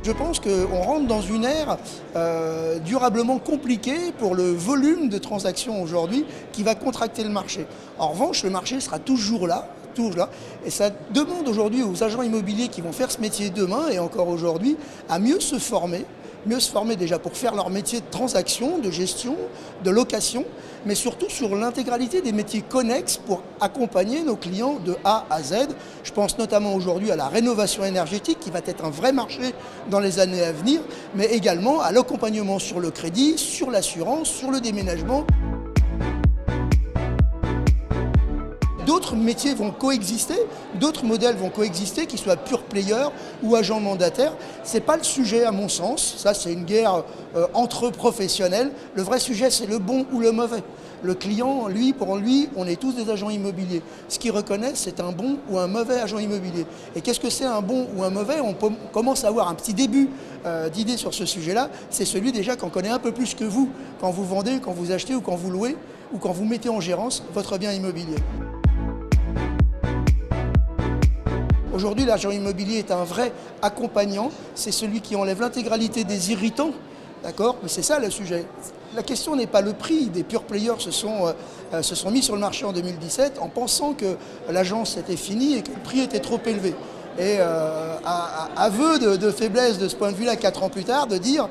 Je pense qu'on rentre dans une ère durablement compliquée pour le volume de transactions aujourd'hui qui va contracter le marché. En revanche, le marché sera toujours là. Et ça demande aujourd'hui aux agents immobiliers qui vont faire ce métier demain et encore aujourd'hui à mieux se former déjà pour faire leur métier de transaction, de gestion, de location, mais surtout sur l'intégralité des métiers connexes pour accompagner nos clients de A à Z. Je pense notamment aujourd'hui à la rénovation énergétique qui va être un vrai marché dans les années à venir, mais également à l'accompagnement sur le crédit, sur l'assurance, sur le déménagement. D'autres métiers vont coexister, d'autres modèles vont coexister, qu'ils soient pure player ou agents mandataires. Ce n'est pas le sujet à mon sens, ça c'est une guerre entre professionnels. Le vrai sujet c'est le bon ou le mauvais. Le client, pour lui, on est tous des agents immobiliers. Ce qu'il reconnaît, c'est un bon ou un mauvais agent immobilier. Et qu'est-ce que c'est un bon ou un mauvais? On commence à avoir un petit début d'idée sur ce sujet-là. C'est celui déjà qu'on connaît un peu plus que vous, quand vous vendez, quand vous achetez ou quand vous louez, ou quand vous mettez en gérance votre bien immobilier. Aujourd'hui, l'agent immobilier est un vrai accompagnant. C'est celui qui enlève l'intégralité des irritants. D'accord? Mais c'est ça le sujet. La question n'est pas le prix. Des pure players se sont mis sur le marché en 2017 en pensant que l'agence était finie et que le prix était trop élevé. Et aveu de faiblesse de ce point de vue-là, 4 ans plus tard, de dire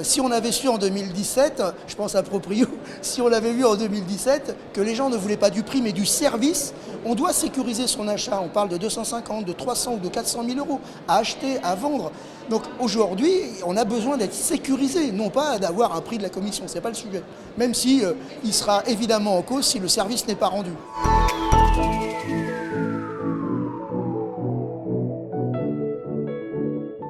si on avait su en 2017, je pense à Proprio, si on l'avait vu en 2017, que les gens ne voulaient pas du prix mais du service, on doit sécuriser son achat. On parle de 250, de 300 ou de 400 000 euros à acheter, à vendre. Donc aujourd'hui, on a besoin d'être sécurisé, non pas d'avoir un prix de la commission, ce n'est pas le sujet. Même si il sera évidemment en cause si le service n'est pas rendu.